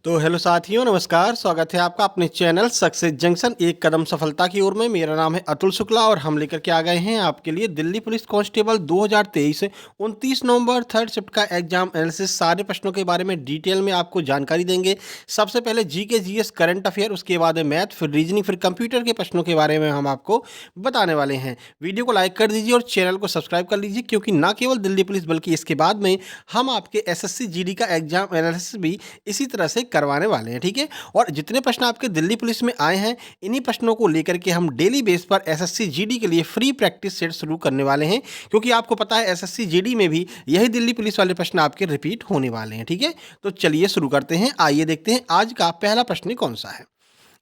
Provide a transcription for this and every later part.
तो हेलो साथियों, नमस्कार। स्वागत है आपका अपने चैनल सक्सेस जंक्शन एक कदम सफलता की ओर में। मेरा नाम है अतुल शुक्ला और हम लेकर के आ गए हैं आपके लिए दिल्ली पुलिस कांस्टेबल 2023 29 नवंबर थर्ड शिफ्ट का एग्जाम एनालिसिस। सारे प्रश्नों के बारे में डिटेल में आपको जानकारी देंगे। सबसे पहले जीके जीएस करंट अफेयर, उसके बाद मैथ, फिर रीजनिंग, फिर कंप्यूटर के प्रश्नों के बारे में हम आपको बताने वाले हैं। वीडियो को लाइक कर दीजिए और चैनल को सब्सक्राइब कर लीजिए, क्योंकि ना केवल दिल्ली पुलिस बल्कि इसके बाद में हम आपके एसएससी जीडी का एग्जाम एनालिसिस भी इसी तरह से करवाने वाले हैं। ठीक है, और जितने प्रश्न आपके दिल्ली पुलिस में आए हैं, इन्हीं प्रश्नों को लेकर के हम डेली बेस पर एसएससी जीडी के लिए फ्री प्रैक्टिस सेट शुरू करने वाले हैं, क्योंकि आपको पता है एसएससी जीडी में भी यही दिल्ली पुलिस वाले प्रश्न आपके रिपीट होने वाले हैं। ठीक है, तो चलिए शुरू करते हैं। आइए देखते हैं आज का पहला प्रश्न कौन सा है।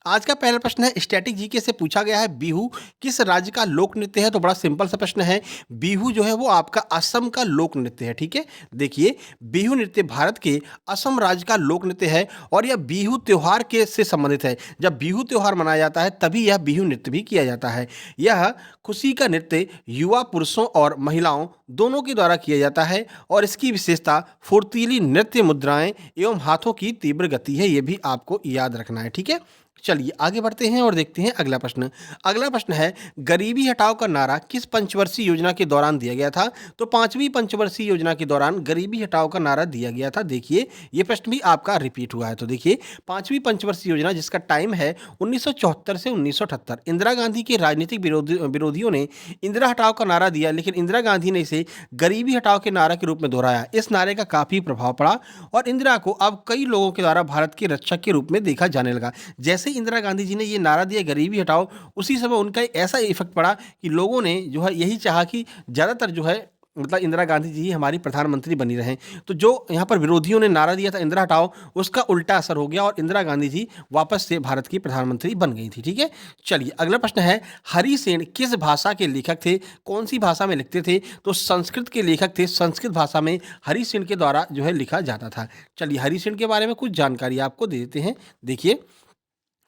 आज का पहला प्रश्न है स्टैटिक जीके से पूछा गया है, बिहू किस राज्य का लोक नृत्य है। तो बड़ा सिंपल सा प्रश्न है। बिहू जो है वो आपका असम का लोक नृत्य है। ठीक है, देखिए बिहू नृत्य भारत के असम राज्य का लोक नृत्य है और यह बिहू त्योहार के से संबंधित है। जब बिहू त्योहार मनाया जाता है तभी यह बिहू नृत्य भी किया जाता है। यह खुशी का नृत्य युवा पुरुषों और महिलाओं दोनों के द्वारा किया जाता है और इसकी विशेषता फुर्तीली नृत्य मुद्राएं एवं हाथों की तीव्र गति है। यह भी आपको याद रखना है। ठीक है, चलिए आगे बढ़ते हैं और देखते हैं अगला प्रश्न। अगला प्रश्न है, गरीबी हटाओ का नारा किस पंचवर्षीय योजना के दौरान दिया गया था। तो पांचवी पंचवर्षीय योजना के दौरान गरीबी हटाओ का नारा दिया गया था। देखिए ये प्रश्न भी आपका रिपीट हुआ है। तो देखिए पांचवी पंचवर्षीय योजना जिसका टाइम है 1974 से 1978, इंदिरा गांधी के राजनीतिक विरोधियों ने इंदिरा हटाओ का नारा दिया, लेकिन इंदिरा गांधी ने इसे गरीबी हटाओ के नारा के रूप में दोहराया। इस नारे का काफी प्रभाव पड़ा और इंदिरा को अब कई लोगों के द्वारा भारत के रक्षक के रूप में देखा जाने लगा। जैसे इंदिरा गांधी जी ने ये नारा दिया गरीबी हटाओ, उसी समय उनका ऐसा इफेक्ट पड़ा कि लोगों ने जो है यही चाहा कि ज़्यादातर जो है मतलब इंदिरा गांधी जी ही हमारी प्रधानमंत्री बनी रहें। तो जो यहाँ पर विरोधियों ने नारा दिया था इंदिरा हटाओ, उसका उल्टा असर हो गया और इंदिरा गांधी जी वापस से भारत की प्रधानमंत्री बन गई थी। ठीक है, चलिए अगला प्रश्न है, हरि सेन किस भाषा के लेखक थे, कौन सी भाषा में लिखते थे। तो संस्कृत के लेखक थे। संस्कृत भाषा में हरि सेन के द्वारा जो है लिखा जाता था। चलिए हरि सेन के बारे में कुछ जानकारी आपको दे देते हैं। देखिए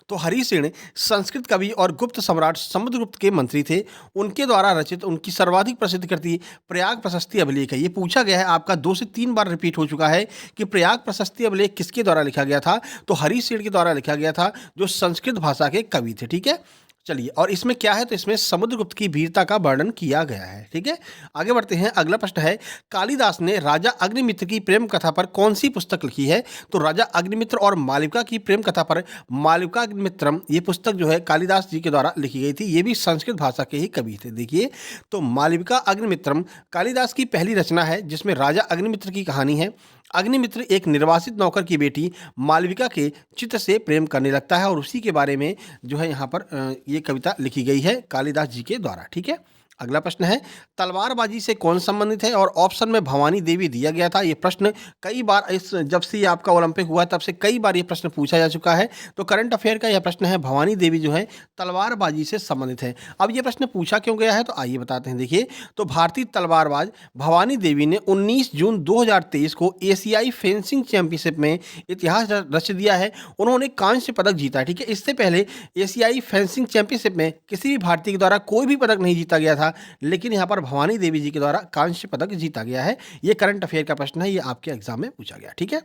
तो हरि सेन संस्कृत कवि और गुप्त सम्राट समुद्रगुप्त के मंत्री थे। उनके द्वारा रचित उनकी सर्वाधिक प्रसिद्ध कृति प्रयाग प्रशस्ति अभिलेख है। ये पूछा गया है, आपका 2 से 3 बार रिपीट हो चुका है कि प्रयाग प्रशस्ति अभिलेख किसके द्वारा लिखा गया था। तो हरि सेन के द्वारा लिखा गया था, जो संस्कृत भाषा के कवि थे। ठीक है, चलिए और इसमें क्या है, तो इसमें समुद्रगुप्त की वीरता का वर्णन किया गया है। ठीक है, आगे बढ़ते हैं। अगला प्रश्न है, कालिदास ने राजा अग्निमित्र की प्रेम कथा पर कौन सी पुस्तक लिखी है। तो राजा अग्निमित्र और मालविका की प्रेम कथा पर मालविका अग्निमित्रम ये पुस्तक जो है कालिदास जी के द्वारा लिखी गई थी। ये भी संस्कृत भाषा के ही कवि थे। देखिए तो मालविका अग्निमित्रम कालिदास की पहली रचना है जिसमें राजा अग्निमित्र की कहानी है। अग्निमित्र एक निर्वासित नौकर की बेटी मालविका के चित्र से प्रेम करने लगता है और उसी के बारे में जो है यहाँ पर ये कविता लिखी गई है कालिदास जी के द्वारा। ठीक है, अगला प्रश्न है, तलवारबाजी से कौन संबंधित है। और ऑप्शन में भवानी देवी दिया गया था। ये प्रश्न कई बार इस जब से ये आपका ओलंपिक हुआ है तब से कई बार ये प्रश्न पूछा जा चुका है। तो करंट अफेयर का यह प्रश्न है, भवानी देवी जो है तलवारबाजी से संबंधित है। अब ये प्रश्न पूछा क्यों गया है, तो आइए बताते हैं। देखिए तो भारतीय तलवारबाज भवानी देवी ने 19 जून 2023 को एशियाई फेंसिंग चैंपियनशिप में इतिहास रच दिया है। उन्होंने कांस्य पदक जीता। ठीक है, इससे पहले एशियाई फेंसिंग चैंपियनशिप में किसी भी भारतीय के द्वारा कोई भी पदक नहीं जीता गया था, लेकिन यहां पर भवानी देवी जी के द्वारा कांस्य पदक जीता गया है। यह करंट अफेयर का प्रश्न है, यह आपके एग्जाम में पूछा गया। ठीक है,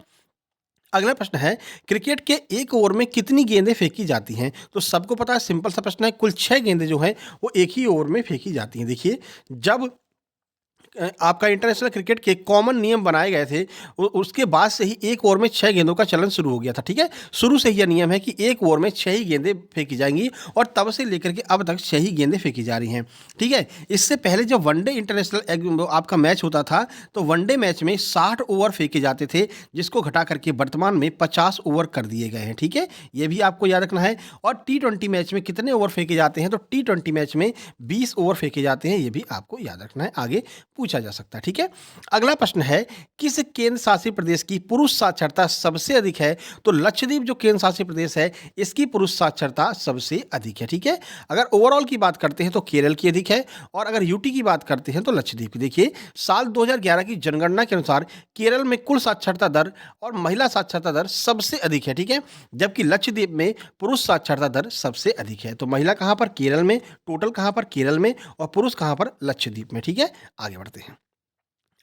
अगला प्रश्न है, क्रिकेट के एक ओवर में कितनी गेंदें फेंकी जाती हैं। तो सबको पता है, सिंपल सा प्रश्न है, कुल 6 गेंदें जो हैं वो एक ही ओवर में फेंकी जाती हैं। देखिए जब आपका इंटरनेशनल क्रिकेट के कॉमन नियम बनाए गए थे, उसके बाद से ही एक ओवर में 6 गेंदों का चलन शुरू हो गया था। ठीक है, शुरू से यह नियम है कि एक ओवर में 6 ही गेंदें फेंकी जाएंगी और तब से लेकर के अब तक 6 ही गेंदें फेंकी जा रही हैं। ठीक है, इससे पहले जब वनडे इंटरनेशनल आपका मैच होता था तो वनडे मैच में 60 ओवर फेंके जाते थे, जिसको घटा करके वर्तमान में 50 ओवर कर दिए गए हैं। ठीक है, यह भी आपको याद रखना है। और T20 मैच में कितने ओवर फेंके जाते हैं, तो T20 मैच में 20 ओवर फेंके जाते हैं। यह भी आपको याद रखना है, आगे पूछा जा सकता है। ठीक है, अगला प्रश्न है, किस केंद्र शासित प्रदेश की पुरुष साक्षरता सबसे अधिक है। तो लक्षद्वीप जो केंद्र शासित प्रदेश है इसकी पुरुष साक्षरता सबसे अधिक है। ठीक है, अगर ओवरऑल की बात करते हैं तो केरल की अधिक है और अगर यूटी की बात करते हैं तो लक्षद्वीप की। देखिए साल 2011 की जनगणना के अनुसार केरल में कुल साक्षरता दर और महिला साक्षरता दर सबसे अधिक है। ठीक है, जबकि लक्षद्वीप में पुरुष साक्षरता दर सबसे अधिक है। तो महिला कहां पर, केरल में, टोटल कहां पर, केरल में, और पुरुष कहां पर, लक्षद्वीप में। ठीक है, आगे बढ़ते हैं।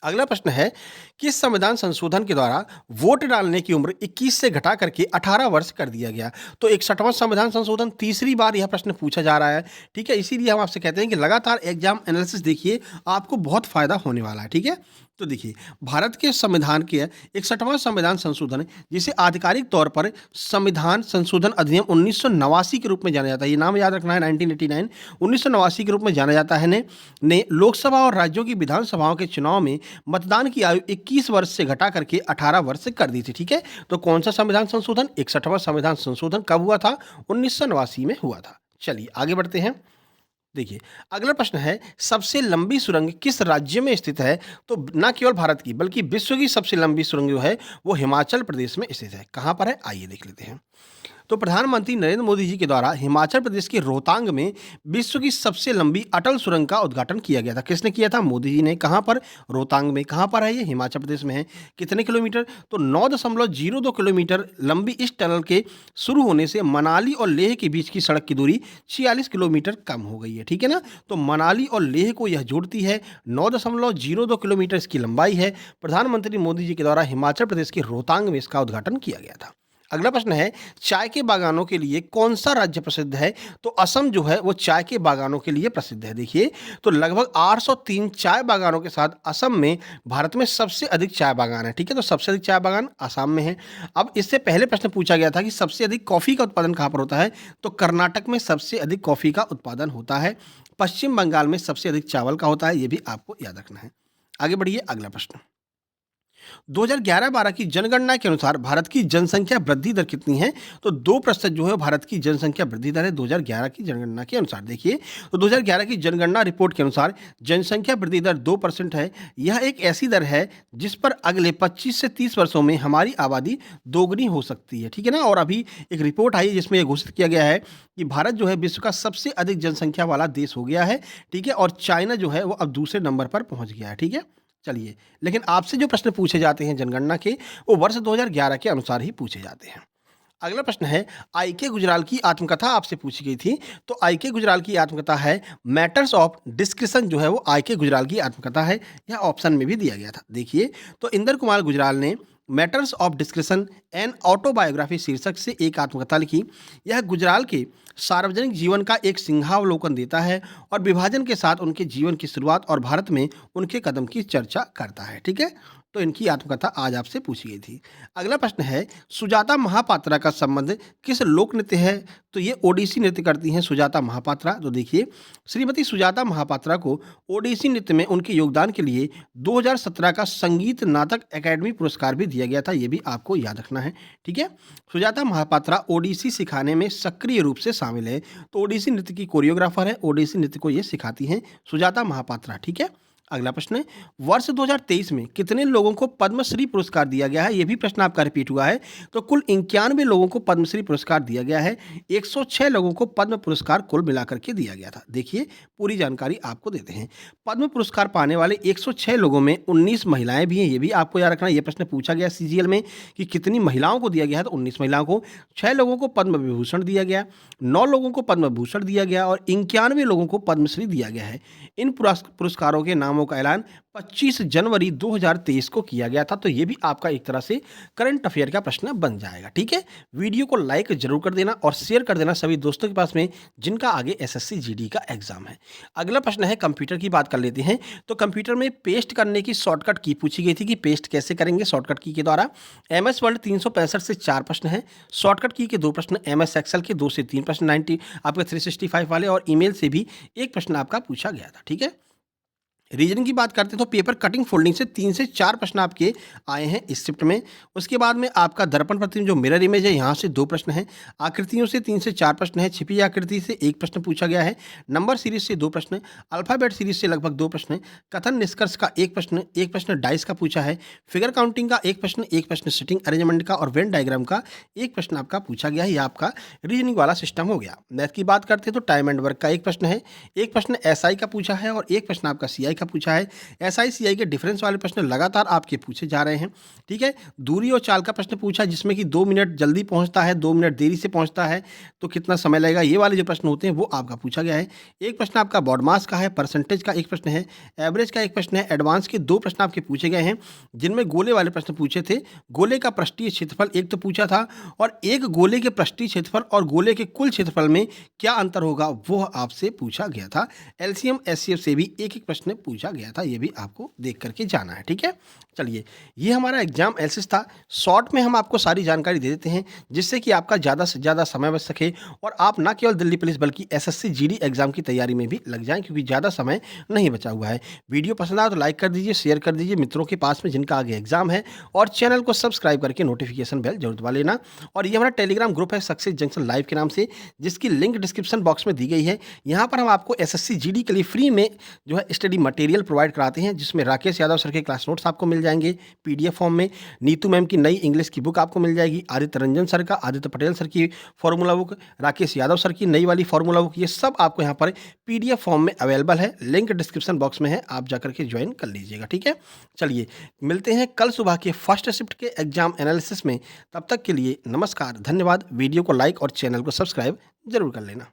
अगला प्रश्न है, किस संविधान संशोधन के द्वारा वोट डालने की उम्र 21 से घटा करके 18 वर्ष कर दिया गया? तो 61वां संविधान संशोधन, तीसरी बार यह प्रश्न पूछा जा रहा है, ठीक है। इसीलिए हम आपसे कहते हैं कि लगातार एग्जाम एनालिसिस देखिए, आपको बहुत फायदा होने वाला है, ठीक है। तो देखिए, भारत के संविधान के 61वां संविधान संशोधन, जिसे आधिकारिक तौर पर संविधान संशोधन अधिनियम 1989 के रूप में जाना जाता है, ये नाम याद रखना है, 1989 1989 के रूप में जाना जाता है, ने लोकसभा और राज्यों की विधानसभाओं के चुनाव में मतदान की आयु 21 वर्ष से घटा करके 18 वर्ष कर दी थी, ठीक है। तो कौन सा संविधान संशोधन? 61वां संविधान संशोधन कब हुआ था? 1989 में हुआ था। चलिए आगे बढ़ते हैं। देखिए, अगला प्रश्न है, सबसे लंबी सुरंग किस राज्य में स्थित है? तो ना केवल भारत की बल्कि विश्व की सबसे लंबी सुरंग जो है वो हिमाचल प्रदेश में स्थित है। कहाँ पर है, आइए देख लेते हैं। तो प्रधानमंत्री नरेंद्र मोदी जी के द्वारा हिमाचल प्रदेश के रोहतांग में विश्व की सबसे लंबी अटल सुरंग का उद्घाटन किया गया था। किसने किया था? मोदी जी ने। कहाँ पर? रोहतांग में। कहाँ पर है ये? हिमाचल प्रदेश में है। कितने किलोमीटर? तो 9.02 किलोमीटर लंबी इस टनल के शुरू होने से मनाली और लेह के बीच की सड़क की दूरी 46 किलोमीटर कम हो गई है, ठीक है ना। तो मनाली और लेह को यह जोड़ती है, 9.02 किलोमीटर इसकी लंबाई है। प्रधानमंत्री मोदी जी के द्वारा हिमाचल प्रदेश के रोहतांग में इसका उद्घाटन किया गया था। अगला प्रश्न है, चाय के बागानों के लिए कौन सा राज्य प्रसिद्ध है? तो असम जो है वो चाय के बागानों के लिए प्रसिद्ध है। देखिए, तो लगभग 803 चाय बागानों के साथ असम में भारत में सबसे अधिक चाय बागान है, ठीक है। तो सबसे अधिक चाय बागान असम में है। अब इससे पहले प्रश्न पूछा गया था कि सबसे अधिक कॉफ़ी का उत्पादन कहाँ पर होता है? तो कर्नाटक में सबसे अधिक कॉफ़ी का उत्पादन होता है। पश्चिम बंगाल में सबसे अधिक चावल का होता है, ये भी आपको याद रखना है। आगे बढ़िए, अगला प्रश्न। 2011-12 की जनगणना के अनुसार भारत की जनसंख्या वृद्धि दर कितनी है? तो 2% जो है भारत की जनसंख्या वृद्धि दर है 2011 की जनगणना के अनुसार। देखिए, तो 2011 की जनगणना रिपोर्ट के अनुसार जनसंख्या वृद्धि दर 2% है। यह एक ऐसी दर है जिस पर अगले 25 से 30 वर्षों में हमारी आबादी दोगुनी हो सकती है, ठीक है ना। और अभी एक रिपोर्ट आई है जिसमें यह घोषित किया गया है कि भारत जो है विश्व का सबसे अधिक जनसंख्या वाला देश हो गया है, ठीक है। और चाइना जो है वो अब दूसरे नंबर पर पहुंच गया है, ठीक है। चलिए, लेकिन आपसे जो प्रश्न पूछे जाते हैं जनगणना के, वो वर्ष 2011 के अनुसार ही पूछे जाते हैं। अगला प्रश्न है, आई के गुजराल की आत्मकथा आपसे पूछी गई थी। तो आई के गुजराल की आत्मकथा है मैटर्स ऑफ डिस्कशन, जो है वो आई के गुजराल की आत्मकथा है। यह ऑप्शन में भी दिया गया था। देखिए, तो इंदर कुमार गुजराल ने matters of discussion and autobiography शीर्षक से एक आत्मकथा लिखी। यह गुजराल के सार्वजनिक जीवन का एक सिंहावलोकन देता है और विभाजन के साथ उनके जीवन की शुरुआत और भारत में उनके कदम की चर्चा करता है, ठीक है। तो इनकी आत्मकथा आज आपसे पूछी गई थी। अगला प्रश्न है, सुजाता महापात्रा का संबंध किस लोक नृत्य है? तो ये ओडिसी नृत्य करती हैं सुजाता महापात्रा। तो देखिए, श्रीमती सुजाता महापात्रा को ओडिसी नृत्य में उनके योगदान के लिए 2017 का संगीत नाटक अकादमी पुरस्कार भी दिया गया था। ये भी आपको याद रखना है, ठीक है। सुजाता महापात्रा ओडिसी सिखाने में सक्रिय रूप से शामिल है। तो ओडिसी नृत्य की कोरियोग्राफर है, ओडिसी नृत्य को ये सिखाती हैं सुजाता महापात्रा, ठीक है। अगला प्रश्न है, वर्ष 2023 में कितने लोगों को पद्मश्री पुरस्कार दिया गया है? यह भी प्रश्न आपका रिपीट हुआ है। तो कुल 91 लोगों को पद्मश्री पुरस्कार दिया गया है। 106 लोगों को पद्म पुरस्कार कुल मिलाकर के दिया गया था। देखिए, पूरी जानकारी आपको देते हैं। पद्म पुरस्कार पाने वाले 106 लोगों में 19 महिलाएं भी हैं। ये भी आपको याद रखना। यह प्रश्न पूछा गया सीजीएल में कि कितनी महिलाओं को दिया गया है, तो 19 महिलाओं को। 6 लोगों को पद्म विभूषण दिया गया, 9 लोगों को पद्म भूषण दिया गया और 91 लोगों को पद्मश्री दिया गया है। इन पुरस्कारों के नामों का ऐलान 25 जनवरी 2023 को किया गया था। तो ये भी आपका एक तरह से करंट अफेयर का प्रश्न बन जाएगा, ठीक है। वीडियो को लाइक जरूर कर देना और शेयर कर देना सभी दोस्तों के पास में जिनका आगे एसएससी जीडी का एग्जाम है। अगला प्रश्न है, कंप्यूटर की बात कर लेते हैं। तो कंप्यूटर में पेस्ट करने की शॉर्टकट की पूछी गई थी कि पेस्ट कैसे करेंगे शॉर्टकट की के द्वारा। एमएस वर्ड 365 से 4 प्रश्न है, शॉर्टकट की के 2 प्रश्न, एमएस एक्सेल के 2 से 3 प्रश्न, 90 आपके 365 वाले, और ईमेल से भी एक प्रश्न आपका पूछा गया था, ठीक है। रीजनिंग की बात करते हैं तो पेपर कटिंग फोल्डिंग से 3 से 4 प्रश्न आपके आए हैं इस शिफ्ट में। उसके बाद में आपका दर्पण प्रतिबिंब जो मिरर इमेज है, यहाँ से 2 प्रश्न हैं। आकृतियों से 3 से 4 प्रश्न है। छिपी आकृति से 1 प्रश्न पूछा गया है। नंबर सीरीज से 2 प्रश्न, अल्फाबेट सीरीज से लगभग 2 प्रश्न, कथन निष्कर्ष का 1 प्रश्न, 1 प्रश्न डाइस का पूछा है, फिगर काउंटिंग का 1 प्रश्न, 1 प्रश्न सिटिंग अरेंजमेंट का और वेन डायग्राम का 1 प्रश्न आपका पूछा गया है। यह आपका रीजनिंग वाला सिस्टम हो गया। मैथ की बात करते हैं तो टाइम एंड वर्क का 1 प्रश्न है, 1 प्रश्न एसआई का पूछा है और 1 प्रश्न आपका सीआई का पूछा है। SI CI के डिफरेंस वाले प्रश्न लगातार आपके पूछे जा रहे हैं, ठीक है। दूरी और चाल का प्रश्न पूछा जिसमें कि 2 मिनट जल्दी पहुंचता है, 2 मिनट देरी से पहुंचता है तो कितना समय लगेगा, ये वाले जो प्रश्न होते हैं वो आपका पूछा गया है। एक प्रश्न आपका बॉड मास का है, परसेंटेज का एक प्रश्न है, एवरेज का एक प्रश्न है, एडवांस के 2 प्रश्न आपके पूछे गए हैं जिनमें गोले वाले प्रश्न पूछे थे। गोले का पृष्ठीय क्षेत्रफल एक तो पूछा था और एक गोले के पृष्ठीय क्षेत्रफल और गोले के कुल क्षेत्रफल में क्या अंतर होगा वो आपसे पूछा गया था। LCM SCF से भी एक एक प्रश्न पूछा गया था, ये भी आपको देख करके जाना है, ठीक है। चलिए, ये हमारा एग्जाम एनालिसिस था। शॉर्ट में हम आपको सारी जानकारी दे देते हैं जिससे कि आपका ज़्यादा से ज़्यादा समय बच सके और आप ना केवल दिल्ली पुलिस बल्कि SSC GD एग्जाम की तैयारी में भी लग जाएं, क्योंकि ज़्यादा समय नहीं बचा हुआ है। वीडियो पसंद आया तो लाइक कर दीजिए, शेयर कर दीजिए मित्रों के पास में जिनका आगे एग्जाम है, और चैनल को सब्सक्राइब करके नोटिफिकेशन बेल जरूर दबा लेना। और ये हमारा टेलीग्राम ग्रुप है सक्सेस जंक्शन लाइव के नाम से, जिसकी लिंक डिस्क्रिप्शन बॉक्स में दी गई है। यहाँ पर हम आपको SSC GD के लिए फ्री में जो है स्टडी मटेरियल प्रोवाइड कराते हैं, जिसमें राकेश यादव सर के क्लास नोट्स आपको मिल जाएंगे PDF फॉर्म में, नीतू मैम की नई इंग्लिश की बुक आपको मिल जाएगी, आदित्य रंजन सर का, आदित्य पटेल सर की formula book, Rakesh Yadav sir की नई वाली फॉर्मूला बुक, ये सब आपको यहाँ पर PDF फॉर्म में अवेलेबल है। लिंक डिस्क्रिप्शन बॉक्स में है, आप जाकर के ज्वाइन कर लीजिएगा, ठीक है। चलिए, मिलते हैं कल सुबह के फर्स्ट शिफ्ट के एग्जाम एनालिसिस में। तब तक के लिए नमस्कार, धन्यवाद। वीडियो को लाइक और चैनल को सब्सक्राइब जरूर कर लेना।